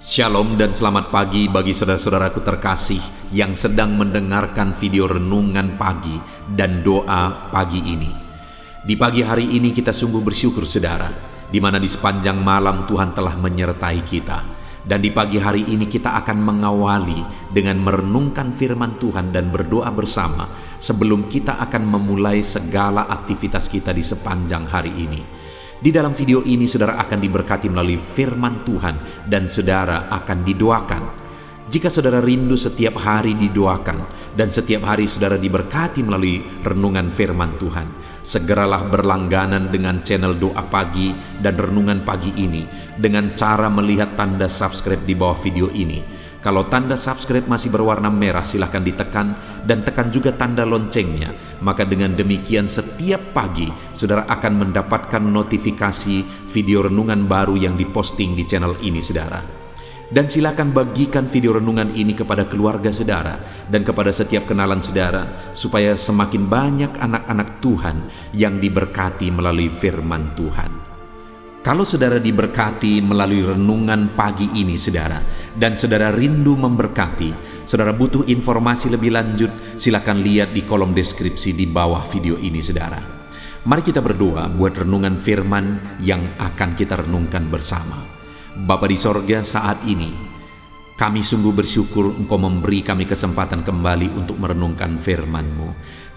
Shalom dan selamat pagi bagi saudara-saudaraku terkasih yang sedang mendengarkan video renungan pagi dan doa pagi ini. Di pagi hari ini kita sungguh bersyukur saudara, di mana di sepanjang malam Tuhan telah menyertai kita. Dan di pagi hari ini kita akan mengawali dengan merenungkan firman Tuhan dan berdoa bersama sebelum kita akan memulai segala aktivitas kita di sepanjang hari ini. Di dalam video ini saudara akan diberkati melalui firman Tuhan dan saudara akan didoakan. Jika saudara rindu setiap hari didoakan dan setiap hari saudara diberkati melalui renungan firman Tuhan, segeralah berlangganan dengan channel doa pagi dan renungan pagi ini dengan cara melihat tanda subscribe di bawah video ini. Kalau tanda subscribe masih berwarna merah, silahkan ditekan dan tekan juga tanda loncengnya. Maka dengan demikian setiap pagi saudara akan mendapatkan notifikasi video renungan baru yang diposting di channel ini saudara. Dan silakan bagikan video renungan ini kepada keluarga saudara dan kepada setiap kenalan saudara supaya semakin banyak anak-anak Tuhan yang diberkati melalui firman Tuhan. Kalau saudara diberkati melalui renungan pagi ini saudara, dan saudara rindu memberkati, saudara butuh informasi lebih lanjut, silakan lihat di kolom deskripsi di bawah video ini saudara. Mari kita berdoa buat renungan firman yang akan kita renungkan bersama. Bapa di sorga, saat ini kami sungguh bersyukur Engkau memberi kami kesempatan kembali untuk merenungkan firman-Mu.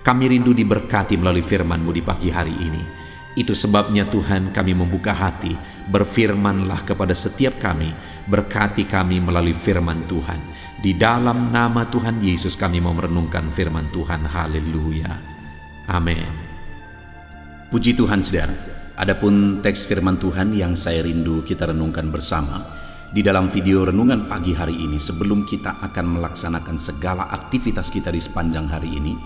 Kami rindu diberkati melalui firman-Mu di pagi hari ini. Itu sebabnya Tuhan kami membuka hati, berfirmanlah kepada setiap kami, berkati kami melalui firman Tuhan. Di dalam nama Tuhan Yesus kami mau merenungkan firman Tuhan. Haleluya. Amin. Puji Tuhan saudara. Adapun teks firman Tuhan yang saya rindu kita renungkan bersama di dalam video renungan pagi hari ini sebelum kita akan melaksanakan segala aktivitas kita di sepanjang hari ini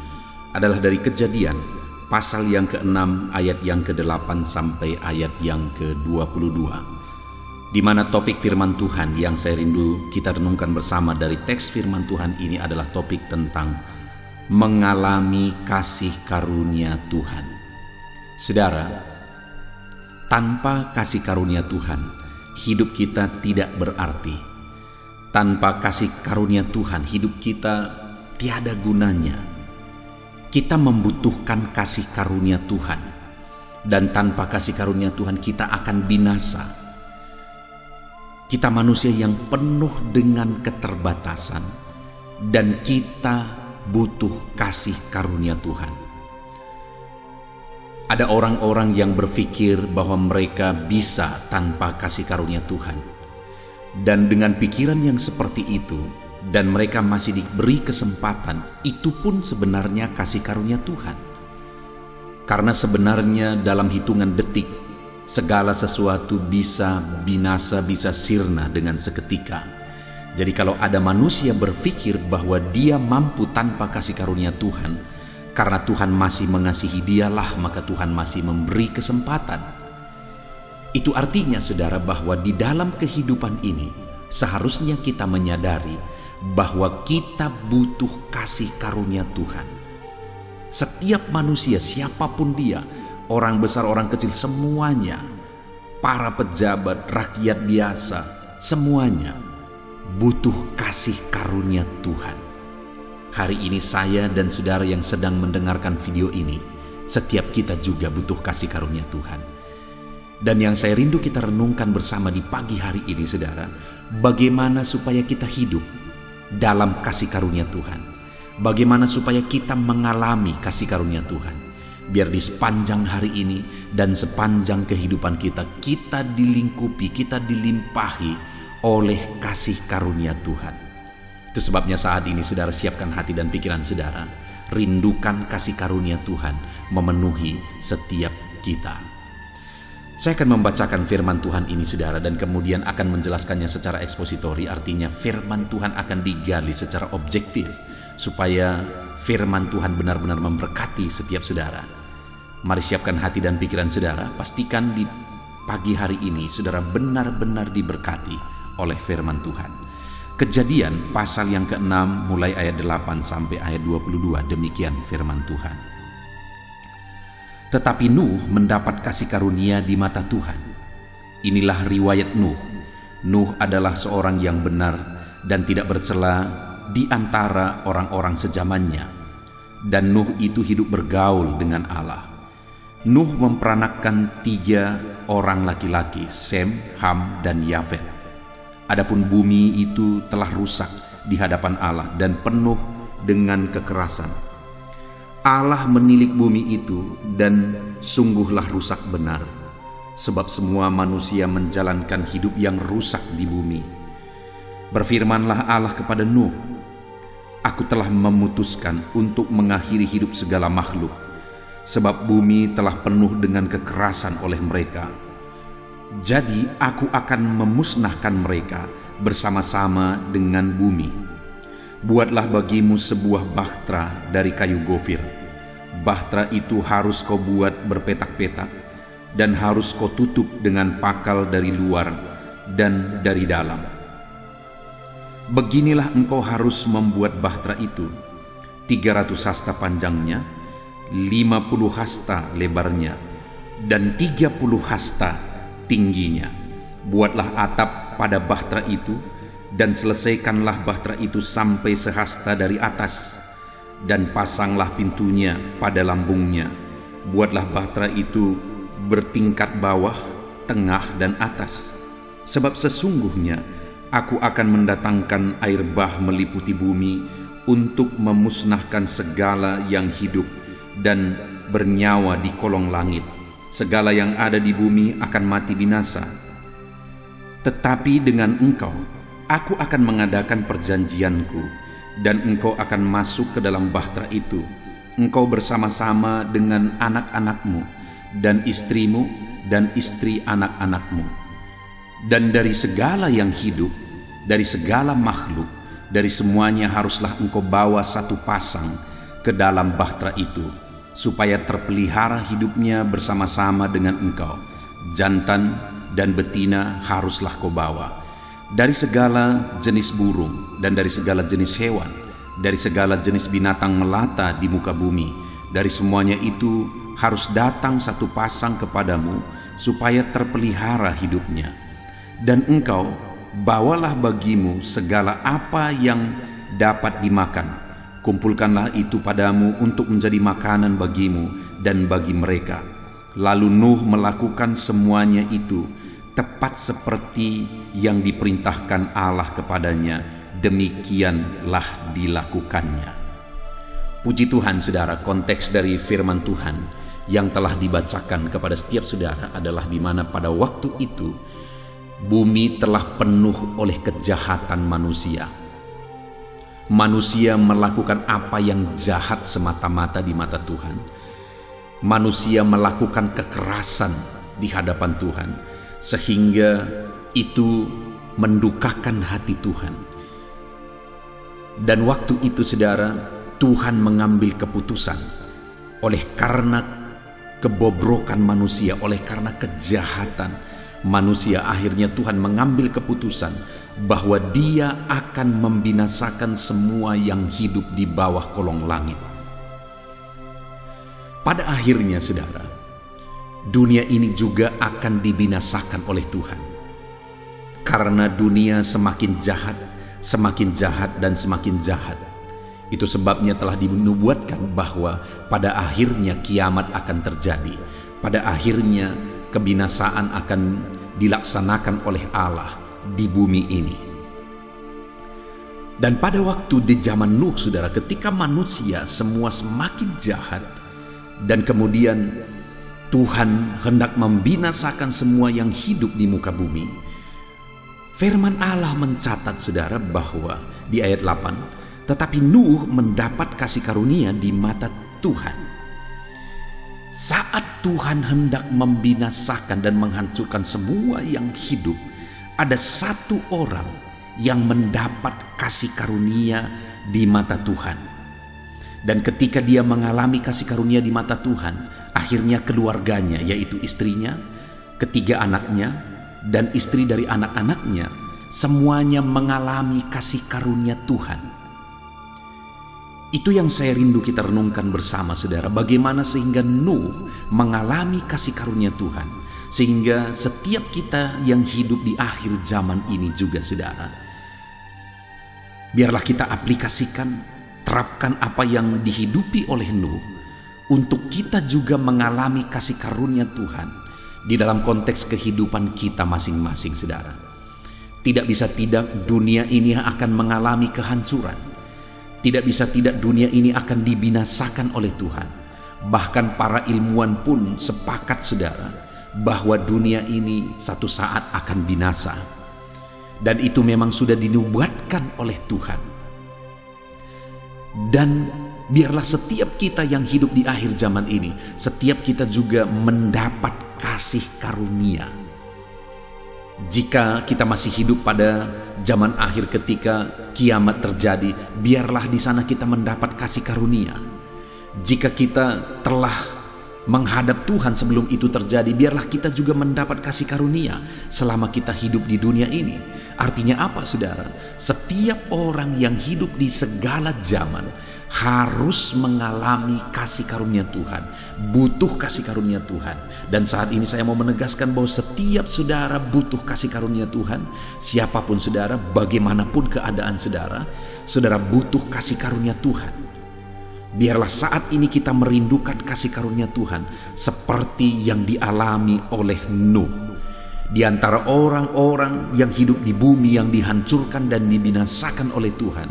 adalah dari Kejadian pasal yang ke-6 ayat yang ke-8 sampai ayat yang ke-22, di mana topik firman Tuhan yang saya rindu kita renungkan bersama dari teks firman Tuhan ini adalah topik tentang mengalami kasih karunia Tuhan. Saudara, tanpa kasih karunia Tuhan, hidup kita tidak berarti. Tanpa kasih karunia Tuhan, hidup kita tiada gunanya. Kita membutuhkan kasih karunia Tuhan, dan tanpa kasih karunia Tuhan kita akan binasa. Kita manusia yang penuh dengan keterbatasan, dan kita butuh kasih karunia Tuhan. Ada orang-orang yang berpikir bahwa mereka bisa tanpa kasih karunia Tuhan, dan dengan pikiran yang seperti itu dan mereka masih diberi kesempatan, itu pun sebenarnya kasih karunia Tuhan. Karena sebenarnya dalam hitungan detik, segala sesuatu bisa binasa, bisa sirna dengan seketika. Jadi kalau ada manusia berpikir bahwa dia mampu tanpa kasih karunia Tuhan, karena Tuhan masih mengasihi dialah, maka Tuhan masih memberi kesempatan. Itu artinya saudara bahwa di dalam kehidupan ini, seharusnya kita menyadari bahwa kita butuh kasih karunia Tuhan. Setiap manusia, siapapun dia, orang besar, orang kecil, semuanya, para pejabat, rakyat biasa, semuanya butuh kasih karunia Tuhan. Hari ini saya dan saudara yang sedang mendengarkan video ini, setiap kita juga butuh kasih karunia Tuhan. Dan yang saya rindu kita renungkan bersama di pagi hari ini saudara, bagaimana supaya kita hidup dalam kasih karunia Tuhan. Bagaimana supaya kita mengalami kasih karunia Tuhan. Biar di sepanjang hari ini dan sepanjang kehidupan kita, kita dilingkupi, kita dilimpahi oleh kasih karunia Tuhan. Itu sebabnya saat ini saudara siapkan hati dan pikiran saudara. Rindukan kasih karunia Tuhan memenuhi setiap kita. Saya akan membacakan firman Tuhan ini saudara, dan kemudian akan menjelaskannya secara ekspositori. Artinya firman Tuhan akan digali secara objektif supaya firman Tuhan benar-benar memberkati setiap saudara. Mari siapkan hati dan pikiran saudara. Pastikan di pagi hari ini saudara benar-benar diberkati oleh firman Tuhan. Kejadian pasal yang ke-6 mulai ayat 8 sampai ayat 22, demikian firman Tuhan. Tetapi Nuh mendapat kasih karunia di mata Tuhan. Inilah riwayat Nuh. Nuh adalah seorang yang benar dan tidak bercela di antara orang-orang sezamannya. Dan Nuh itu hidup bergaul dengan Allah. Nuh memperanakkan 3 orang laki-laki, Sem, Ham, dan Yafet. Adapun bumi itu telah rusak di hadapan Allah dan penuh dengan kekerasan. Allah menilik bumi itu dan sungguhlah rusak benar, sebab semua manusia menjalankan hidup yang rusak di bumi. Berfirmanlah Allah kepada Nuh, "Aku telah memutuskan untuk mengakhiri hidup segala makhluk, sebab bumi telah penuh dengan kekerasan oleh mereka. Jadi aku akan memusnahkan mereka bersama-sama dengan bumi. Buatlah bagimu sebuah bahtera dari kayu gofir. Bahtera itu harus kau buat berpetak-petak dan harus kau tutup dengan pakal dari luar dan dari dalam. Beginilah engkau harus membuat bahtera itu: 300 hasta panjangnya, 50 hasta lebarnya, dan 30 hasta tingginya. Buatlah atap pada bahtera itu, dan selesaikanlah bahtera itu sampai sehasta dari atas, dan pasanglah pintunya pada lambungnya. Buatlah bahtera itu bertingkat bawah, tengah, dan atas. Sebab sesungguhnya aku akan mendatangkan air bah meliputi bumi untuk memusnahkan segala yang hidup dan bernyawa di kolong langit. Segala yang ada di bumi akan mati binasa. Tetapi dengan engkau aku akan mengadakan perjanjianku, dan engkau akan masuk ke dalam bahtera itu, engkau bersama-sama dengan anak-anakmu dan istrimu dan istri anak-anakmu. Dan dari segala yang hidup, dari segala makhluk, dari semuanya haruslah engkau bawa 1 pasang ke dalam bahtera itu, supaya terpelihara hidupnya bersama-sama dengan engkau. Jantan dan betina haruslah kau bawa. Dari segala jenis burung dan dari segala jenis hewan, dari segala jenis binatang melata di muka bumi, dari semuanya itu harus datang 1 pasang kepadamu, supaya terpelihara hidupnya. Dan engkau bawalah bagimu segala apa yang dapat dimakan. Kumpulkanlah itu padamu untuk menjadi makanan bagimu dan bagi mereka." Lalu Nuh melakukan semuanya itu tepat seperti yang diperintahkan Allah kepadanya, demikianlah dilakukannya. Puji Tuhan, saudara. Konteks dari firman Tuhan yang telah dibacakan kepada setiap saudara adalah di mana pada waktu itu bumi telah penuh oleh kejahatan manusia. Manusia melakukan apa yang jahat semata-mata di mata Tuhan. Manusia melakukan kekerasan di hadapan Tuhan, sehingga itu mendukakan hati Tuhan. Dan waktu itu, saudara, Tuhan mengambil keputusan oleh karena kebobrokan manusia, oleh karena kejahatan manusia. Akhirnya Tuhan mengambil keputusan bahwa Dia akan membinasakan semua yang hidup di bawah kolong langit. Pada akhirnya, saudara, dunia ini juga akan dibinasakan oleh Tuhan. Karena dunia semakin jahat, dan semakin jahat. Itu sebabnya telah dinubuatkan bahwa pada akhirnya kiamat akan terjadi. Pada akhirnya kebinasaan akan dilaksanakan oleh Allah di bumi ini. Dan pada waktu di zaman Nuh, saudara, ketika manusia semua semakin jahat, dan kemudian Tuhan hendak membinasakan semua yang hidup di muka bumi, firman Allah mencatat, saudara, bahwa di ayat 8, tetapi Nuh mendapat kasih karunia di mata Tuhan. Saat Tuhan hendak membinasakan dan menghancurkan semua yang hidup, ada 1 orang yang mendapat kasih karunia di mata Tuhan. Dan ketika dia mengalami kasih karunia di mata Tuhan, akhirnya keluarganya, yaitu istrinya, 3 anaknya, dan istri dari anak-anaknya, semuanya mengalami kasih karunia Tuhan. Itu yang saya rindu kita renungkan bersama, saudara. Bagaimana sehingga Nuh mengalami kasih karunia Tuhan, Sehingga setiap kita yang hidup di akhir zaman ini juga saudara, biarlah kita aplikasikan, terapkan apa yang dihidupi oleh Nuh untuk kita juga mengalami kasih karunia Tuhan di dalam konteks kehidupan kita masing-masing saudara. Tidak bisa tidak dunia ini akan mengalami kehancuran. Tidak bisa tidak dunia ini akan dibinasakan oleh Tuhan. Bahkan para ilmuwan pun sepakat saudara bahwa dunia ini satu saat akan binasa. Dan itu memang sudah dinubuatkan oleh Tuhan. Dan biarlah setiap kita yang hidup di akhir zaman ini, setiap kita juga mendapat kasih karunia. Jika kita masih hidup pada zaman akhir ketika kiamat terjadi, biarlah di sana kita mendapat kasih karunia. Jika kita telah menghadap Tuhan sebelum itu terjadi, biarlah kita juga mendapat kasih karunia selama kita hidup di dunia ini. Artinya apa saudara? Setiap orang yang hidup di segala zaman harus mengalami kasih karunia Tuhan, butuh kasih karunia Tuhan. Dan saat ini saya mau menegaskan bahwa setiap saudara butuh kasih karunia Tuhan. Siapapun saudara, bagaimanapun keadaan saudara, saudara butuh kasih karunia Tuhan. Biarlah saat ini kita merindukan kasih karunia Tuhan seperti yang dialami oleh Nuh. Di antara orang-orang yang hidup di bumi yang dihancurkan dan dibinasakan oleh Tuhan,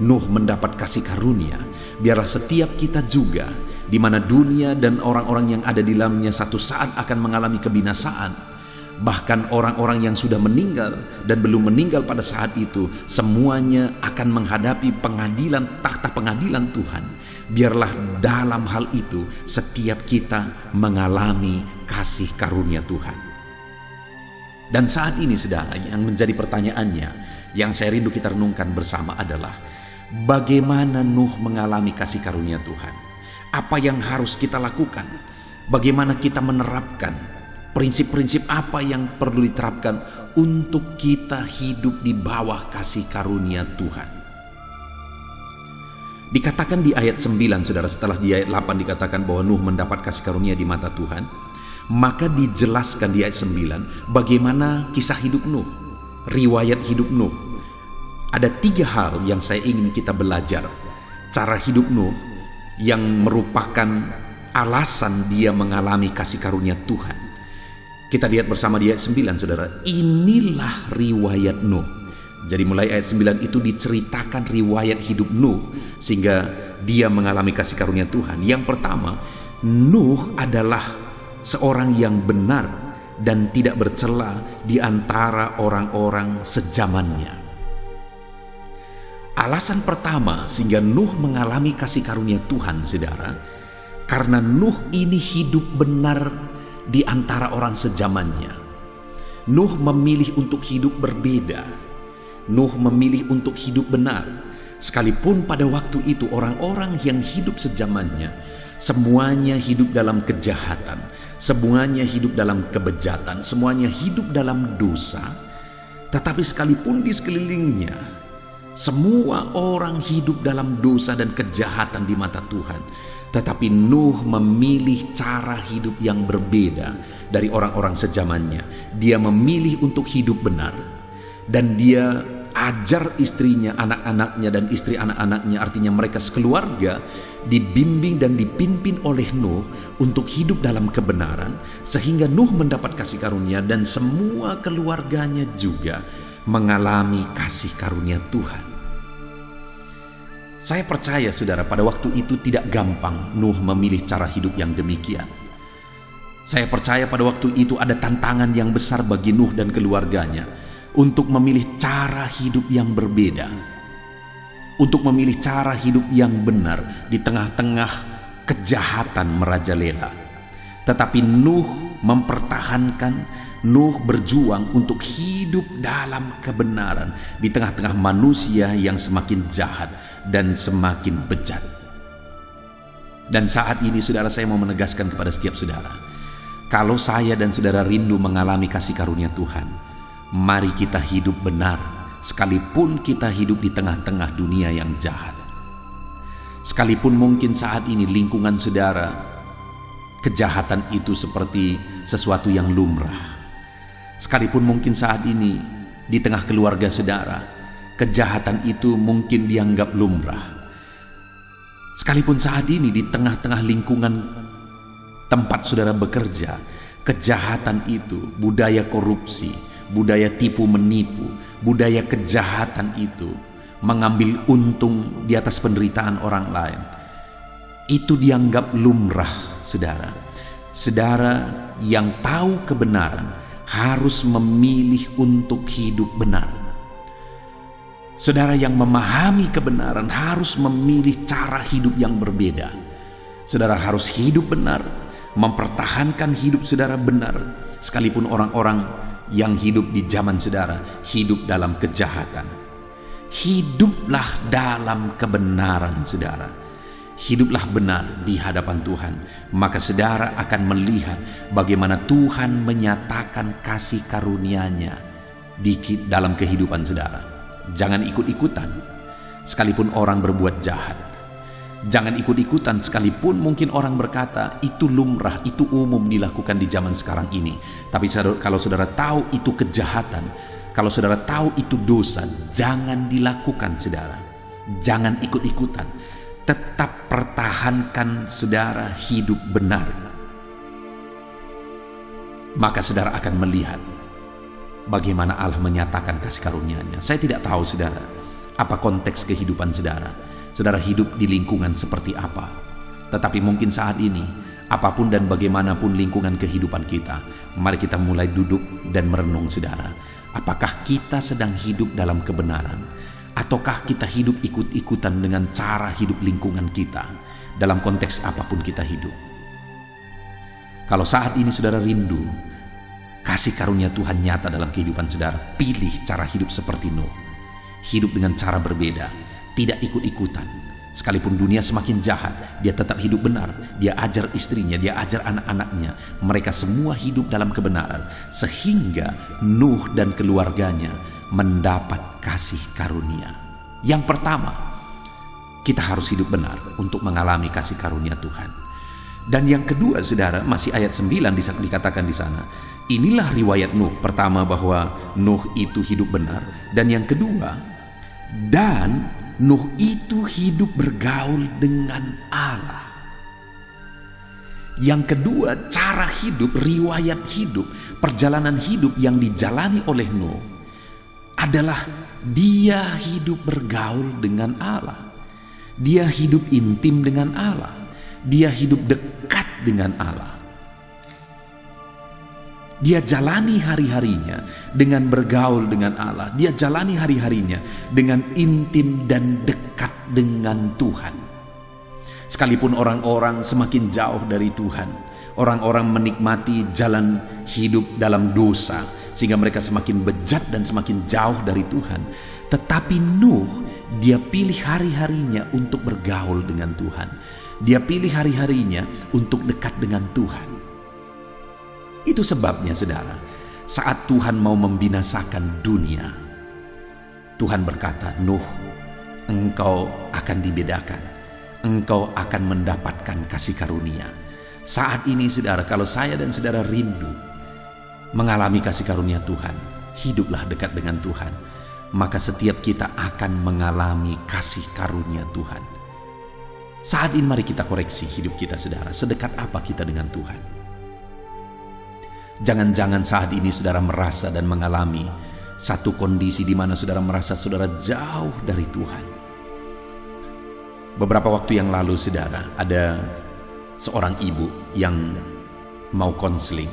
Nuh mendapat kasih karunia. Biarlah setiap kita juga, di mana dunia dan orang-orang yang ada di dalamnya satu saat akan mengalami kebinasaan. Bahkan orang-orang yang sudah meninggal dan belum meninggal pada saat itu, semuanya akan menghadapi pengadilan, takhta pengadilan Tuhan. Biarlah dalam hal itu setiap kita mengalami kasih karunia Tuhan. Dan saat ini saudara, yang menjadi pertanyaannya, yang saya rindu kita renungkan bersama adalah, bagaimana Nuh mengalami kasih karunia Tuhan? Apa yang harus kita lakukan? Bagaimana kita menerapkan prinsip-prinsip apa yang perlu diterapkan untuk kita hidup di bawah kasih karunia Tuhan? Dikatakan di ayat 9 saudara, setelah di ayat 8 dikatakan bahwa Nuh mendapat kasih karunia di mata Tuhan, maka dijelaskan di ayat 9 bagaimana kisah hidup Nuh, riwayat hidup Nuh. Ada 3 hal yang saya ingin kita belajar. Cara hidup Nuh yang merupakan alasan dia mengalami kasih karunia Tuhan. Kita lihat bersama di ayat 9 saudara. Inilah riwayat Nuh. Jadi mulai ayat 9 itu diceritakan riwayat hidup Nuh sehingga dia mengalami kasih karunia Tuhan. Yang pertama, Nuh adalah seorang yang benar dan tidak bercela di antara orang-orang sezamannya. Alasan pertama sehingga Nuh mengalami kasih karunia Tuhan saudara, karena Nuh ini hidup benar di antara orang sezamannya. Nuh memilih untuk hidup berbeda. Nuh memilih untuk hidup benar. Sekalipun pada waktu itu orang-orang yang hidup sezamannya semuanya hidup dalam kejahatan, semuanya hidup dalam kebejatan, semuanya hidup dalam dosa. Tetapi sekalipun di sekelilingnya semua orang hidup dalam dosa dan kejahatan di mata Tuhan, tetapi Nuh memilih cara hidup yang berbeda dari orang-orang sezamannya. Dia memilih untuk hidup benar, dan dia ajar istrinya, anak-anaknya dan istri anak-anaknya, artinya mereka sekeluarga, dibimbing dan dipimpin oleh Nuh untuk hidup dalam kebenaran, sehingga Nuh mendapat kasih karunia dan semua keluarganya juga mengalami kasih karunia Tuhan. Saya percaya saudara, pada waktu itu tidak gampang Nuh memilih cara hidup yang demikian. Saya percaya pada waktu itu ada tantangan yang besar bagi Nuh dan keluarganya untuk memilih cara hidup yang berbeda, untuk memilih cara hidup yang benar di tengah-tengah kejahatan merajalela. Tetapi Nuh mempertahankan, Nuh berjuang untuk hidup dalam kebenaran di tengah-tengah manusia yang semakin jahat dan semakin bejat. Dan saat ini saudara, saya mau menegaskan kepada setiap saudara, kalau saya dan saudara rindu mengalami kasih karunia Tuhan, mari kita hidup benar, sekalipun kita hidup di tengah-tengah dunia yang jahat. Sekalipun mungkin saat ini lingkungan saudara Kejahatan itu seperti sesuatu yang lumrah. Sekalipun mungkin saat ini di tengah keluarga saudara, kejahatan itu mungkin dianggap lumrah. Sekalipun saat ini di tengah-tengah lingkungan tempat saudara bekerja, kejahatan itu, budaya korupsi, budaya tipu menipu, budaya kejahatan itu mengambil untung di atas penderitaan orang lain, itu dianggap lumrah, saudara. Saudara yang tahu kebenaran harus memilih untuk hidup benar. Saudara yang memahami kebenaran harus memilih cara hidup yang berbeda. Saudara harus hidup benar, mempertahankan hidup saudara benar, sekalipun orang-orang yang hidup di zaman saudara hidup dalam kejahatan. Hiduplah dalam kebenaran, saudara. Hiduplah benar di hadapan Tuhan, maka saudara akan melihat bagaimana Tuhan menyatakan kasih karunia-Nya dalam kehidupan saudara. Jangan ikut-ikutan sekalipun orang berbuat jahat. Jangan ikut-ikutan sekalipun mungkin orang berkata itu lumrah, itu umum dilakukan di zaman sekarang ini. Tapi kalau saudara tahu itu kejahatan, kalau saudara tahu itu dosa, jangan dilakukan, saudara. Jangan ikut-ikutan. Tetap pertahankan saudara hidup benar. Maka saudara akan melihat bagaimana Allah menyatakan kasih karunia-Nya. Saya tidak tahu, saudara, apa konteks kehidupan saudara. Saudara hidup di lingkungan seperti apa. Tetapi mungkin saat ini, apapun dan bagaimanapun lingkungan kehidupan kita, mari kita mulai duduk dan merenung, saudara. Apakah kita sedang hidup dalam kebenaran? Ataukah kita hidup ikut-ikutan dengan cara hidup lingkungan kita dalam konteks apapun kita hidup? Kalau saat ini saudara rindu kasih karunia Tuhan nyata dalam kehidupan saudara, pilih cara hidup seperti Nuh. Hidup dengan cara berbeda, tidak ikut-ikutan. Sekalipun dunia semakin jahat, dia tetap hidup benar. Dia ajar istrinya, dia ajar anak-anaknya. Mereka semua hidup dalam kebenaran, sehingga Nuh dan keluarganya mendapat kasih karunia. Yang pertama, kita harus hidup benar untuk mengalami kasih karunia Tuhan. Dan yang kedua, saudara, masih ayat 9 dikatakan di sana. Inilah riwayat Nuh. Pertama, bahwa Nuh itu hidup benar. Dan yang kedua, dan Nuh itu hidup bergaul dengan Allah. Yang kedua, cara hidup, riwayat hidup, perjalanan hidup yang dijalani oleh Nuh adalah dia hidup bergaul dengan Allah. Dia hidup intim dengan Allah. Dia hidup dekat dengan Allah. Dia jalani hari-harinya dengan bergaul dengan Allah. Dia jalani hari-harinya dengan intim dan dekat dengan Tuhan. Sekalipun orang-orang semakin jauh dari Tuhan, orang-orang menikmati jalan hidup dalam dosa, sehingga mereka semakin bejat dan semakin jauh dari Tuhan. Tetapi Nuh, dia pilih hari-harinya untuk bergaul dengan Tuhan. Dia pilih hari-harinya untuk dekat dengan Tuhan. Itu sebabnya, saudara, saat Tuhan mau membinasakan dunia, Tuhan berkata, Nuh, engkau akan dibedakan. Engkau akan mendapatkan kasih karunia. Saat ini, saudara, kalau saya dan saudara rindu mengalami kasih karunia Tuhan, hiduplah dekat dengan Tuhan, maka setiap kita akan mengalami kasih karunia Tuhan. Saat ini mari kita koreksi hidup kita, saudara. Sedekat apa kita dengan Tuhan? Jangan-jangan saat ini saudara merasa dan mengalami satu kondisi di mana saudara merasa saudara jauh dari Tuhan. Beberapa waktu yang lalu, saudara, ada seorang ibu yang mau konseling.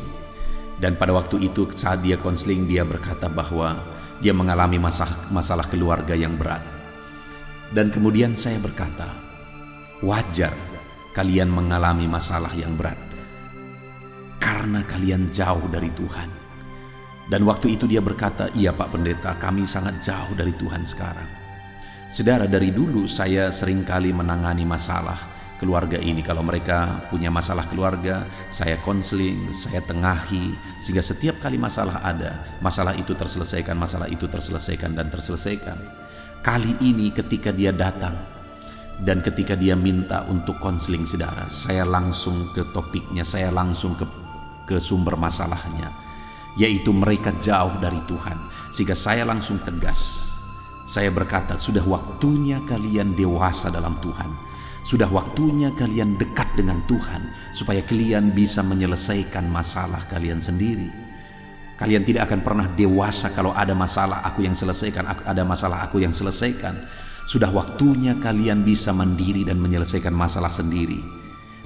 Dan pada waktu itu saat dia konseling, dia berkata bahwa dia mengalami masalah keluarga yang berat. Dan kemudian saya berkata, wajar kalian mengalami masalah yang berat karena kalian jauh dari Tuhan. Dan waktu itu dia berkata, iya Pak Pendeta, kami sangat jauh dari Tuhan sekarang. Saudara, dari dulu saya seringkali menangani masalah keluarga ini. Kalau mereka punya masalah keluarga, saya konseling, saya tengahi, sehingga setiap kali masalah ada, masalah itu terselesaikan, masalah itu terselesaikan dan terselesaikan. Kali ini ketika dia datang Dan ketika dia minta untuk konseling saudara, saya langsung ke topiknya, saya langsung ke sumber masalahnya, yaitu mereka jauh dari Tuhan. Sehingga saya langsung tegas. Saya berkata, sudah waktunya kalian dewasa dalam Tuhan. Sudah waktunya kalian dekat dengan Tuhan, supaya kalian bisa menyelesaikan masalah kalian sendiri. Kalian tidak akan pernah dewasa kalau ada masalah aku yang selesaikan, ada masalah aku yang selesaikan. Sudah waktunya kalian bisa mandiri dan menyelesaikan masalah sendiri.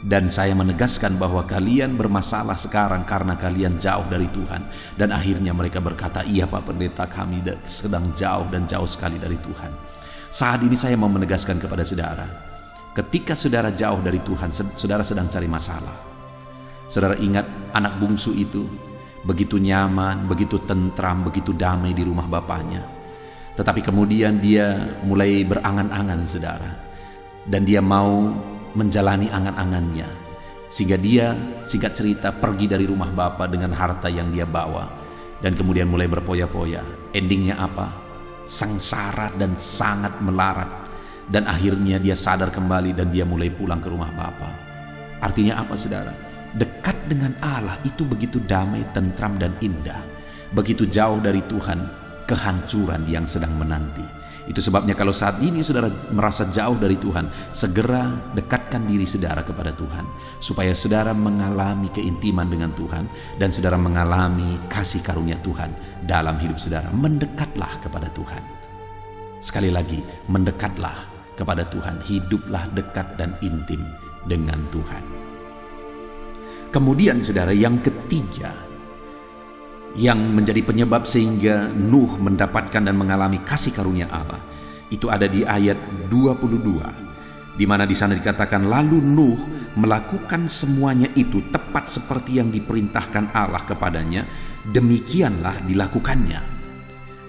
Dan saya menegaskan bahwa kalian bermasalah sekarang karena kalian jauh dari Tuhan. Dan akhirnya mereka berkata, iya Pak Pendeta, kami sedang jauh dan jauh sekali dari Tuhan. Saat ini saya mau menegaskan kepada saudara, ketika saudara jauh dari Tuhan, saudara sedang cari masalah. Saudara ingat anak bungsu itu begitu nyaman, begitu tentram, begitu damai di rumah bapaknya. Tetapi kemudian dia mulai berangan-angan saudara, dan dia mau menjalani angan-angannya, sehingga dia singkat cerita pergi dari rumah bapa dengan harta yang dia bawa, dan kemudian mulai berpoya-poya. Endingnya apa? Sengsara dan sangat melarat, dan akhirnya dia sadar kembali dan dia mulai pulang ke rumah bapa. Artinya apa saudara? Dekat dengan Allah itu begitu damai, tentram dan indah. Begitu jauh dari Tuhan, kehancuran yang sedang menanti. Itu sebabnya kalau saat ini saudara merasa jauh dari Tuhan, segera dekatkan diri saudara kepada Tuhan, supaya saudara mengalami keintiman dengan Tuhan, dan saudara mengalami kasih karunia Tuhan dalam hidup saudara. Mendekatlah kepada Tuhan. Sekali lagi, mendekatlah kepada Tuhan. Hiduplah dekat dan intim dengan Tuhan. Kemudian saudara, yang ketiga yang menjadi penyebab sehingga Nuh mendapatkan dan mengalami kasih karunia Allah, itu ada di ayat 22, di mana di sana dikatakan, lalu Nuh melakukan semuanya itu tepat seperti yang diperintahkan Allah kepadanya, demikianlah dilakukannya.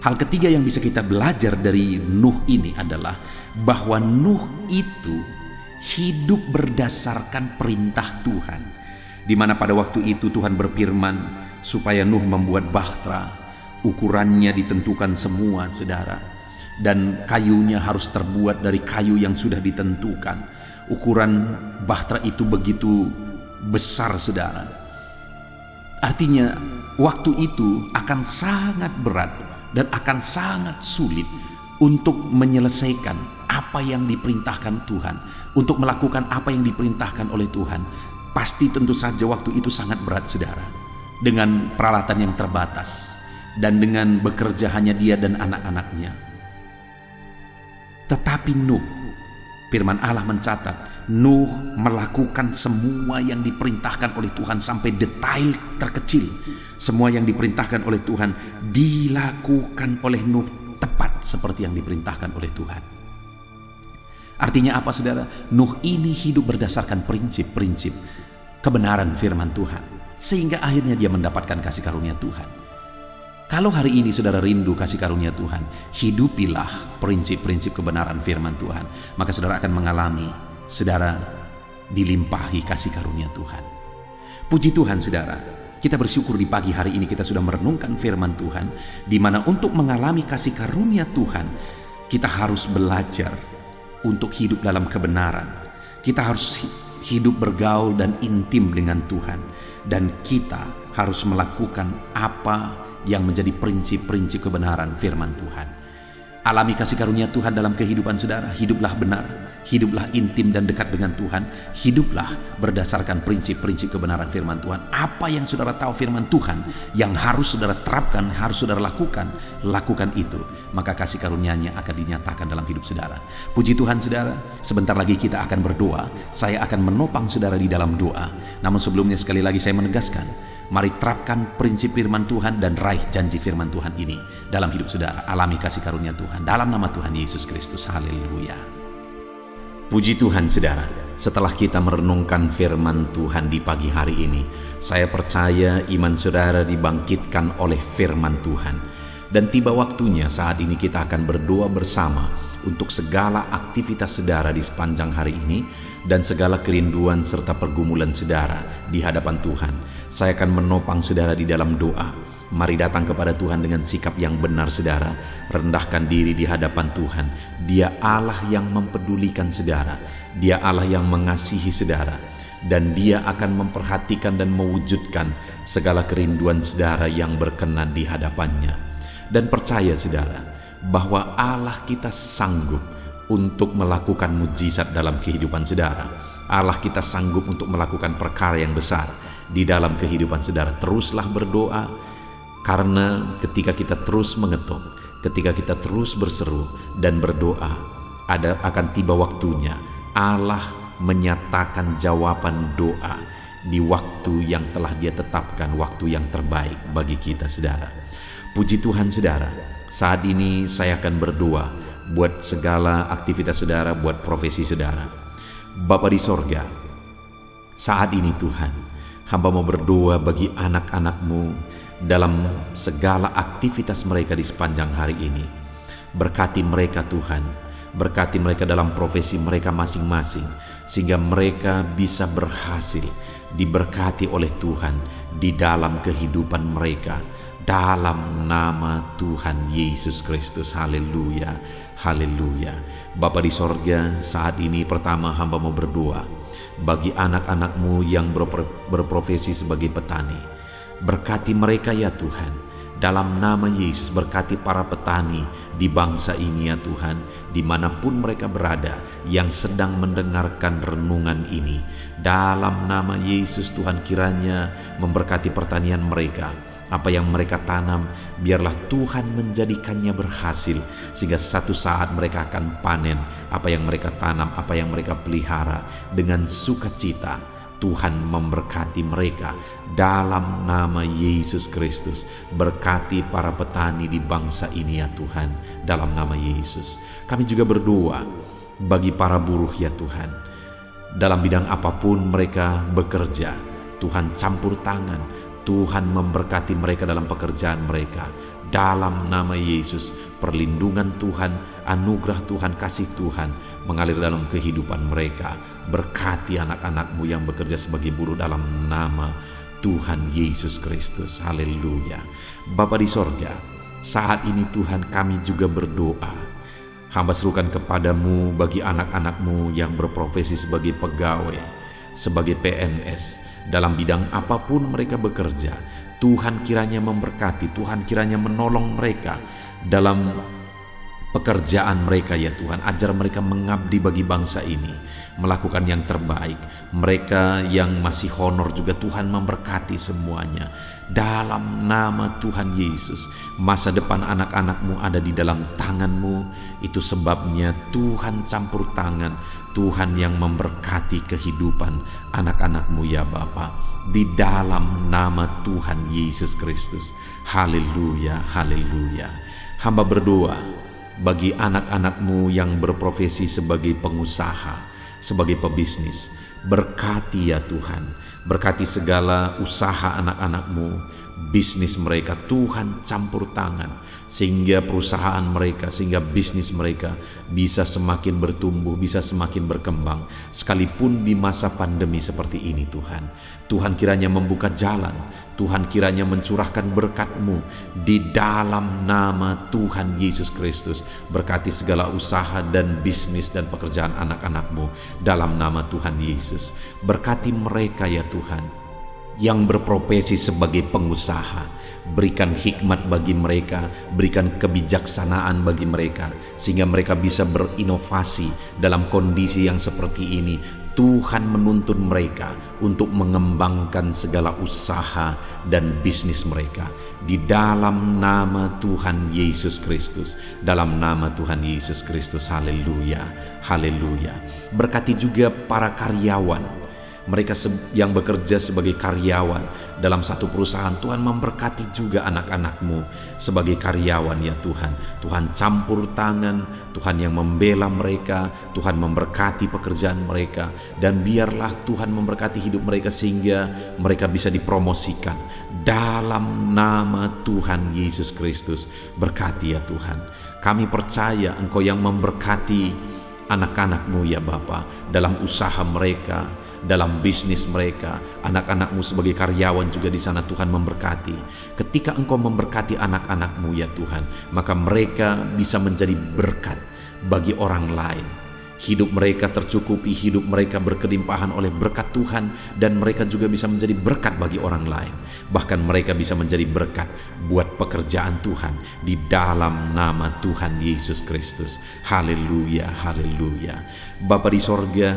Hal ketiga yang bisa kita belajar dari Nuh ini adalah bahwa Nuh itu hidup berdasarkan perintah Tuhan, di mana pada waktu itu Tuhan berfirman supaya Nuh membuat bahtera. Ukurannya ditentukan semua saudara, dan kayunya harus terbuat dari kayu yang sudah ditentukan. Ukuran bahtera itu begitu besar saudara. Artinya waktu itu akan sangat berat dan akan sangat sulit untuk menyelesaikan apa yang diperintahkan Tuhan, untuk melakukan apa yang diperintahkan oleh Tuhan. Pasti tentu saja waktu itu sangat berat saudara, dengan peralatan yang terbatas, dan dengan bekerja hanya dia dan anak-anaknya. Tetapi Nuh, firman Allah mencatat, Nuh melakukan semua yang diperintahkan oleh Tuhan sampai detail terkecil. Semua yang diperintahkan oleh Tuhan dilakukan oleh Nuh tepat seperti yang diperintahkan oleh Tuhan. Artinya apa saudara? Nuh ini hidup berdasarkan prinsip-prinsip kebenaran firman Tuhan, sehingga akhirnya dia mendapatkan kasih karunia Tuhan. Kalau hari ini saudara rindu kasih karunia Tuhan, hidupilah prinsip-prinsip kebenaran firman Tuhan, maka saudara akan mengalami saudara dilimpahi kasih karunia Tuhan. Puji Tuhan saudara, kita bersyukur di pagi hari ini kita sudah merenungkan firman Tuhan, di mana untuk mengalami kasih karunia Tuhan, kita harus belajar untuk hidup dalam kebenaran. Kita harus hidup bergaul dan intim dengan Tuhan, dan kita harus melakukan apa yang menjadi prinsip-prinsip kebenaran firman Tuhan. Alami kasih karunia Tuhan dalam kehidupan saudara. Hiduplah benar, hiduplah intim dan dekat dengan Tuhan. Hiduplah berdasarkan prinsip-prinsip kebenaran firman Tuhan. Apa yang saudara tahu firman Tuhan yang harus saudara terapkan, harus saudara lakukan, lakukan itu, maka kasih karunia-Nya akan dinyatakan dalam hidup saudara. Puji Tuhan saudara, sebentar lagi kita akan berdoa. Saya akan menopang saudara di dalam doa. Namun sebelumnya sekali lagi saya menegaskan, mari terapkan prinsip firman Tuhan dan raih janji firman Tuhan ini dalam hidup saudara. Alami kasih karunia Tuhan dalam nama Tuhan Yesus Kristus. Haleluya. Puji Tuhan saudara, setelah kita merenungkan firman Tuhan di pagi hari ini, saya percaya iman saudara dibangkitkan oleh firman Tuhan. Dan tiba waktunya saat ini kita akan berdoa bersama untuk segala aktivitas saudara di sepanjang hari ini, dan segala kerinduan serta pergumulan saudara di hadapan Tuhan. Saya akan menopang saudara di dalam doa. Mari datang kepada Tuhan dengan sikap yang benar, saudara. Rendahkan diri di hadapan Tuhan. Dia Allah yang mempedulikan saudara. Dia Allah yang mengasihi saudara. Dan Dia akan memperhatikan dan mewujudkan segala kerinduan saudara yang berkenan di hadapannya. Dan percaya saudara, bahwa Allah kita sanggup untuk melakukan mujizat dalam kehidupan saudara. Allah kita sanggup untuk melakukan perkara yang besar di dalam kehidupan saudara. Teruslah berdoa, karena ketika kita terus mengetuk, ketika kita terus berseru dan berdoa, akan tiba waktunya Allah menyatakan jawaban doa di waktu yang telah Dia tetapkan, waktu yang terbaik bagi kita saudara. Puji Tuhan saudara, saat ini saya akan berdoa buat segala aktivitas saudara, buat profesi saudara. Bapa di sorga, saat ini Tuhan, hamba mau berdoa bagi anak-anak-Mu dalam segala aktivitas mereka di sepanjang hari ini. Berkati mereka Tuhan, berkati mereka dalam profesi mereka masing-masing, sehingga mereka bisa berhasil diberkati oleh Tuhan di dalam kehidupan mereka, dalam nama Tuhan Yesus Kristus. Haleluya, haleluya. Bapa di sorga, saat ini pertama hamba mau berdoa bagi anak-anak-Mu yang berprofesi sebagai petani. Berkati mereka ya Tuhan, dalam nama Yesus. Berkati para petani di bangsa ini ya Tuhan, dimanapun mereka berada yang sedang mendengarkan renungan ini. Dalam nama Yesus Tuhan, kiranya memberkati pertanian mereka. Apa yang mereka tanam, biarlah Tuhan menjadikannya berhasil, sehingga satu saat mereka akan panen apa yang mereka tanam, apa yang mereka pelihara dengan sukacita. Tuhan memberkati mereka dalam nama Yesus Kristus. Berkati para petani di bangsa ini ya Tuhan, dalam nama Yesus. Kami juga berdoa bagi para buruh ya Tuhan, dalam bidang apapun mereka bekerja. Tuhan campur tangan, Tuhan memberkati mereka dalam pekerjaan mereka. Dalam nama Yesus, perlindungan Tuhan, anugerah Tuhan, kasih Tuhan mengalir dalam kehidupan mereka. Berkati anak-anak-Mu yang bekerja sebagai buruh dalam nama Tuhan Yesus Kristus. Haleluya. Bapa di sorga, saat ini Tuhan kami juga berdoa. Hamba serukan kepadamu bagi anak-anak-Mu yang berprofesi sebagai pegawai, sebagai PNS, dalam bidang apapun mereka bekerja. Tuhan kiranya memberkati, Tuhan kiranya menolong mereka dalam pekerjaan mereka ya Tuhan. Ajar mereka mengabdi bagi bangsa ini, melakukan yang terbaik. Mereka yang masih honor juga Tuhan memberkati semuanya. Dalam nama Tuhan Yesus, masa depan anak-anak-Mu ada di dalam tangan-Mu. Itu sebabnya Tuhan campur tangan, Tuhan yang memberkati kehidupan anak-anak-Mu ya Bapa. Di dalam nama Tuhan Yesus Kristus. Haleluya, haleluya. Hamba berdoa bagi anak-anak-Mu yang berprofesi sebagai pengusaha, sebagai pebisnis. Berkati ya Tuhan, berkati segala usaha anak-anak-Mu, bisnis mereka. Tuhan campur tangan, sehingga perusahaan mereka, sehingga bisnis mereka bisa semakin bertumbuh, bisa semakin berkembang, sekalipun di masa pandemi seperti ini Tuhan. Tuhan kiranya membuka jalan, Tuhan kiranya mencurahkan berkat-Mu di dalam nama Tuhan Yesus Kristus. Berkati segala usaha dan bisnis dan pekerjaan anak-anak-Mu dalam nama Tuhan Yesus. Berkati mereka ya Tuhan yang berprofesi sebagai pengusaha. Berikan hikmat bagi mereka, berikan kebijaksanaan bagi mereka, sehingga mereka bisa berinovasi dalam kondisi yang seperti ini. Tuhan menuntun mereka untuk mengembangkan segala usaha dan bisnis mereka di dalam nama Tuhan Yesus Kristus. Dalam nama Tuhan Yesus Kristus. Haleluya, haleluya. Berkati juga para karyawan, mereka yang bekerja sebagai karyawan dalam satu perusahaan. Tuhan memberkati juga anak-anak-Mu sebagai karyawan ya Tuhan. Tuhan campur tangan, Tuhan yang membela mereka, Tuhan memberkati pekerjaan mereka. Dan biarlah Tuhan memberkati hidup mereka sehingga mereka bisa dipromosikan dalam nama Tuhan Yesus Kristus. Berkati ya Tuhan. Kami percaya Engkau yang memberkati anak-anak-Mu ya Bapa, dalam usaha mereka, dalam bisnis mereka, anak-anak-Mu sebagai karyawan juga di sana Tuhan memberkati. Ketika Engkau memberkati anak-anak-Mu ya Tuhan, maka mereka bisa menjadi berkat bagi orang lain. Hidup mereka tercukupi, hidup mereka berkelimpahan oleh berkat Tuhan, dan mereka juga bisa menjadi berkat bagi orang lain. Bahkan mereka bisa menjadi berkat buat pekerjaan Tuhan di dalam nama Tuhan Yesus Kristus. Haleluya, haleluya. Bapa di sorga,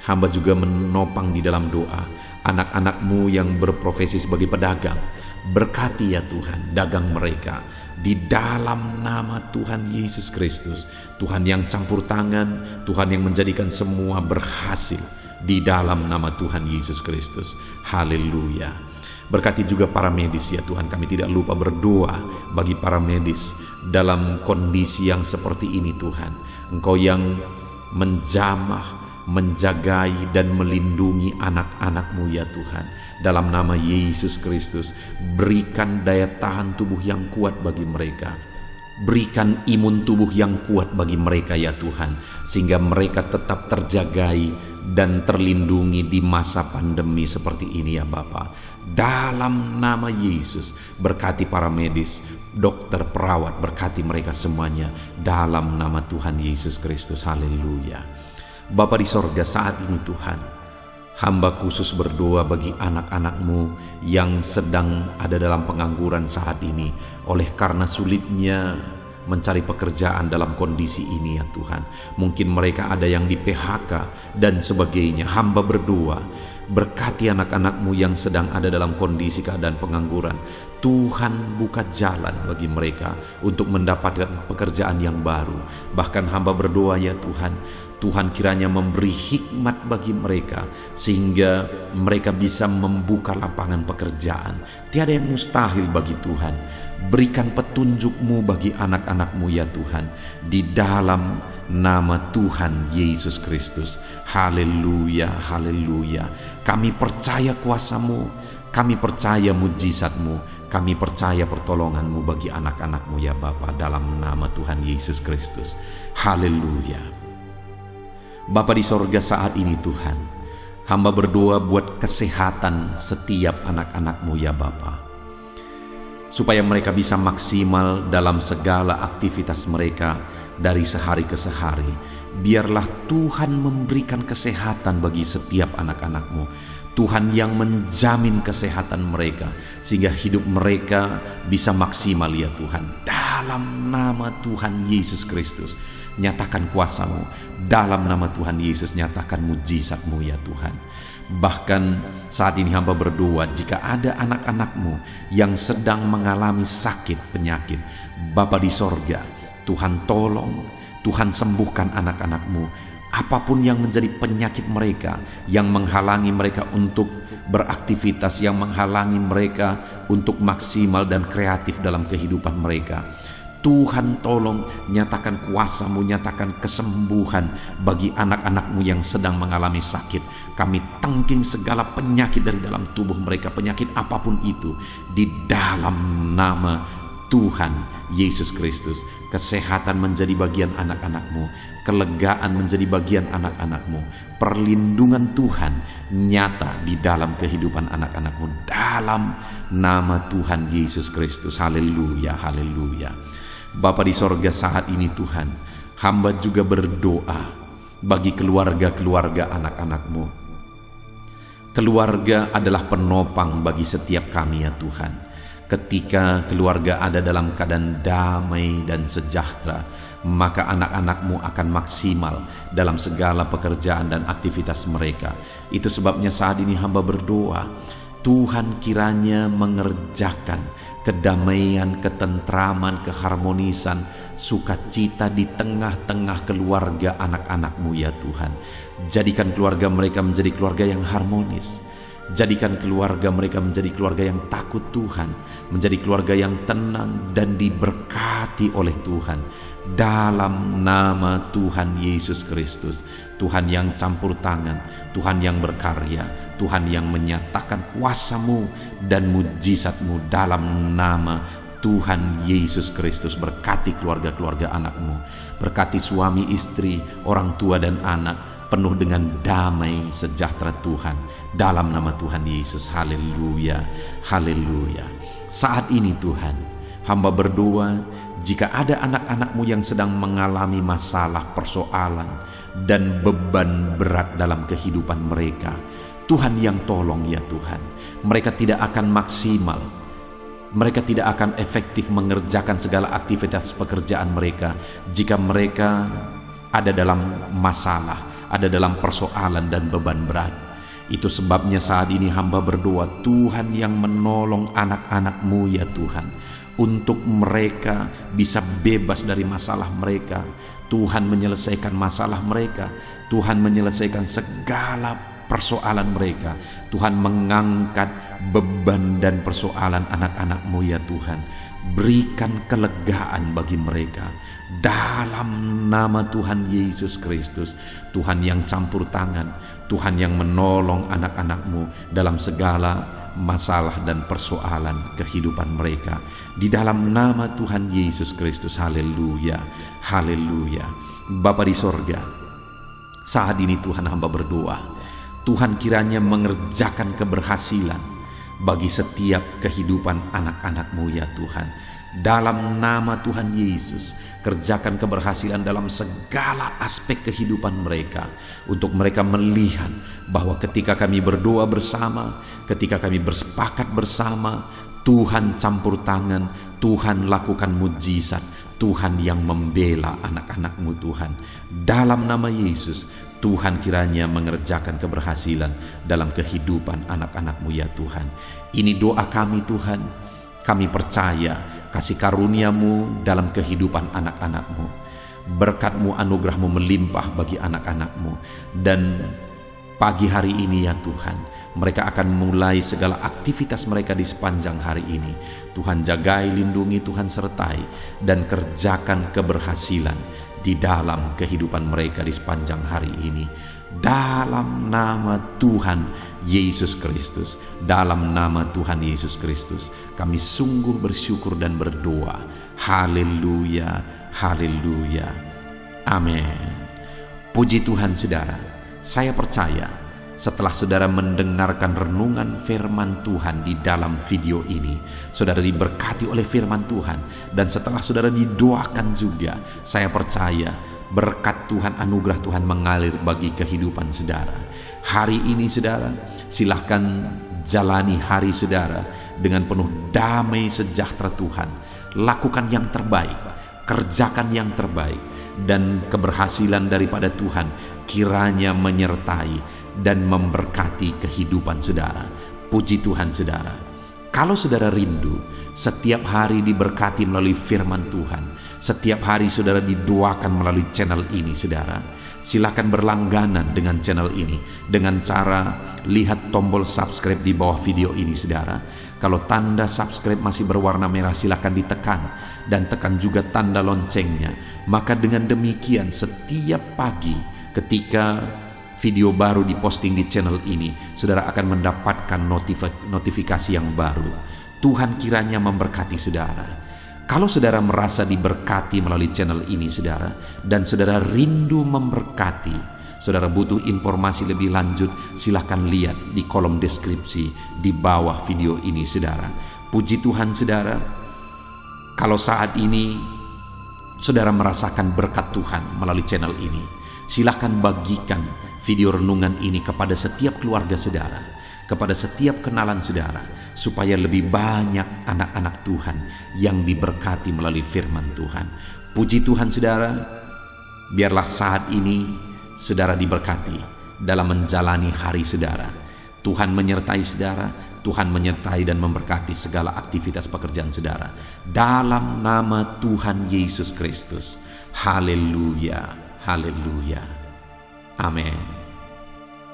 hamba juga menopang di dalam doa anak-anak-Mu yang berprofesi sebagai pedagang. Berkati ya Tuhan dagang mereka di dalam nama Tuhan Yesus Kristus. Tuhan yang campur tangan, Tuhan yang menjadikan semua berhasil di dalam nama Tuhan Yesus Kristus. Haleluya. Berkati juga para medis ya Tuhan, kami tidak lupa berdoa bagi para medis dalam kondisi yang seperti ini Tuhan. Engkau yang menjamah, menjagai dan melindungi anak-anak-Mu ya Tuhan. Dalam nama Yesus Kristus, berikan daya tahan tubuh yang kuat bagi mereka. Berikan imun tubuh yang kuat bagi mereka ya Tuhan, sehingga mereka tetap terjagai dan terlindungi di masa pandemi seperti ini ya Bapa. Dalam nama Yesus, berkati para medis, dokter, perawat, berkati mereka semuanya dalam nama Tuhan Yesus Kristus. Haleluya. Bapa di sorga, saat ini Tuhan, hamba khusus berdoa bagi anak-anak-Mu yang sedang ada dalam pengangguran saat ini oleh karena sulitnya mencari pekerjaan dalam kondisi ini ya Tuhan. Mungkin mereka ada yang di PHK dan sebagainya. Hamba berdoa, berkati anak-anak-Mu yang sedang ada dalam kondisi keadaan pengangguran. Tuhan buka jalan bagi mereka untuk mendapatkan pekerjaan yang baru. Bahkan hamba berdoa ya Tuhan, Tuhan kiranya memberi hikmat bagi mereka sehingga mereka bisa membuka lapangan pekerjaan. Tiada yang mustahil bagi Tuhan. Berikan petunjuk-Mu bagi anak-anak-Mu ya Tuhan, di dalam nama Tuhan Yesus Kristus. Haleluya, haleluya. Kami percaya kuasa-Mu, kami percaya mujizat-Mu, kami percaya pertolongan-Mu bagi anak-anak-Mu ya Bapa, dalam nama Tuhan Yesus Kristus. Haleluya. Bapa di sorga, saat ini Tuhan, hamba berdoa buat kesehatan setiap anak-anak-Mu ya Bapa, supaya mereka bisa maksimal dalam segala aktivitas mereka dari sehari ke sehari. Biarlah Tuhan memberikan kesehatan bagi setiap anak-anak-Mu. Tuhan yang menjamin kesehatan mereka sehingga hidup mereka bisa maksimal ya Tuhan. Dalam nama Tuhan Yesus Kristus, nyatakan kuasa-Mu. Dalam nama Tuhan Yesus, nyatakan mujizat-Mu ya Tuhan. Bahkan saat ini hamba berdoa, jika ada anak-anak-Mu yang sedang mengalami sakit penyakit, Bapa di sorga, Tuhan tolong, Tuhan sembuhkan anak-anak-Mu. Apapun yang menjadi penyakit mereka, yang menghalangi mereka untuk beraktivitas, yang menghalangi mereka untuk maksimal dan kreatif dalam kehidupan mereka, Tuhan tolong, nyatakan kuasa-Mu, nyatakan kesembuhan bagi anak-anak-Mu yang sedang mengalami sakit. Kami tangking segala penyakit dari dalam tubuh mereka, penyakit apapun itu, di dalam nama Tuhan Yesus Kristus. Kesehatan menjadi bagian anak-anak-Mu, kelegaan menjadi bagian anak-anak-Mu, perlindungan Tuhan nyata di dalam kehidupan anak-anak-Mu, dalam nama Tuhan Yesus Kristus. Haleluya, haleluya. Bapa di sorga, saat ini Tuhan, hamba juga berdoa bagi keluarga-keluarga anak-anak-Mu. Keluarga adalah penopang bagi setiap kami ya Tuhan. Ketika keluarga ada dalam keadaan damai dan sejahtera, maka anak-anak-Mu akan maksimal dalam segala pekerjaan dan aktivitas mereka. Itu sebabnya saat ini hamba berdoa, Tuhan kiranya mengerjakan kedamaian, ketentraman, keharmonisan, sukacita di tengah-tengah keluarga anak-anak-Mu ya Tuhan. Jadikan keluarga mereka menjadi keluarga yang harmonis. Jadikan keluarga mereka menjadi keluarga yang takut Tuhan, menjadi keluarga yang tenang dan diberkati oleh Tuhan. Dalam nama Tuhan Yesus Kristus, Tuhan yang campur tangan, Tuhan yang berkarya, Tuhan yang menyatakan kuasa-Mu dan mujizat-Mu dalam nama Tuhan Yesus Kristus berkati keluarga-keluarga anakmu, berkati suami, istri, orang tua dan anak, penuh dengan damai sejahtera Tuhan, dalam nama Tuhan Yesus. Haleluya, haleluya. Saat ini Tuhan, hamba berdoa, jika ada anak-anakmu yang sedang mengalami masalah, persoalan, dan beban berat dalam kehidupan mereka, Tuhan yang tolong ya Tuhan. Mereka tidak akan maksimal, mereka tidak akan efektif mengerjakan segala aktivitas pekerjaan mereka jika mereka ada dalam masalah, ada dalam persoalan dan beban berat. Itu sebabnya saat ini hamba berdoa, Tuhan yang menolong anak-anakmu ya Tuhan, untuk mereka bisa bebas dari masalah mereka. Tuhan menyelesaikan masalah mereka, Tuhan menyelesaikan segala persoalan mereka. Tuhan mengangkat beban dan persoalan anak-anakmu ya Tuhan. Berikan kelegaan bagi mereka dalam nama Tuhan Yesus Kristus. Tuhan yang campur tangan, Tuhan yang menolong anak-anakmu dalam segala masalah dan persoalan kehidupan mereka, di dalam nama Tuhan Yesus Kristus. Haleluya, haleluya. Bapa di sorga, saat ini Tuhan hamba berdoa, Tuhan kiranya mengerjakan keberhasilan bagi setiap kehidupan anak-anakmu ya Tuhan. Dalam nama Tuhan Yesus, kerjakan keberhasilan dalam segala aspek kehidupan mereka, untuk mereka melihat bahwa ketika kami berdoa bersama, ketika kami bersepakat bersama, Tuhan campur tangan, Tuhan lakukan mujizat, Tuhan yang membela anak-anakmu Tuhan. Dalam nama Yesus, Tuhan kiranya mengerjakan keberhasilan dalam kehidupan anak-anakmu ya Tuhan. Ini doa kami Tuhan. Kami percaya kasih karunia-Mu dalam kehidupan anak-anak-Mu. Berkat-Mu, anugerah-Mu melimpah bagi anak-anak-Mu. Dan pagi hari ini ya Tuhan, mereka akan mulai segala aktivitas mereka di sepanjang hari ini. Tuhan jagai, lindungi, Tuhan sertai, dan kerjakan keberhasilan di dalam kehidupan mereka di sepanjang hari ini. Dalam nama Tuhan Yesus Kristus, dalam nama Tuhan Yesus Kristus, kami sungguh bersyukur dan berdoa. Haleluya, haleluya, amin. Puji Tuhan saudara, saya percaya setelah saudara mendengarkan renungan firman Tuhan di dalam video ini, saudara diberkati oleh firman Tuhan. Dan setelah saudara didoakan juga, saya percaya berkat Tuhan, anugerah Tuhan mengalir bagi kehidupan saudara. Hari ini saudara, silahkan jalani hari saudara dengan penuh damai sejahtera Tuhan. Lakukan yang terbaik, kerjakan yang terbaik, dan keberhasilan daripada Tuhan kiranya menyertai dan memberkati kehidupan saudara. Puji Tuhan saudara. Kalau saudara rindu setiap hari diberkati melalui firman Tuhan, setiap hari saudara didoakan melalui channel ini saudara, silakan berlangganan dengan channel ini dengan cara lihat tombol subscribe di bawah video ini saudara. Kalau tanda subscribe masih berwarna merah, silakan ditekan, dan tekan juga tanda loncengnya. Maka dengan demikian setiap pagi ketika video baru diposting di channel ini, saudara akan mendapatkan notifikasi yang baru. Tuhan kiranya memberkati saudara. Kalau saudara merasa diberkati melalui channel ini saudara, dan saudara rindu memberkati, saudara butuh informasi lebih lanjut, silahkan lihat di kolom deskripsi di bawah video ini saudara. Puji Tuhan saudara. Kalau saat ini saudara merasakan berkat Tuhan melalui channel ini, silahkan bagikan video renungan ini kepada setiap keluarga saudara, kepada setiap kenalan saudara, supaya lebih banyak anak-anak Tuhan yang diberkati melalui firman Tuhan. Puji Tuhan saudara. Biarlah saat ini saudara diberkati dalam menjalani hari saudara. Tuhan menyertai saudara, Tuhan menyertai dan memberkati segala aktivitas pekerjaan saudara. Dalam nama Tuhan Yesus Kristus. Haleluya, haleluya, amin.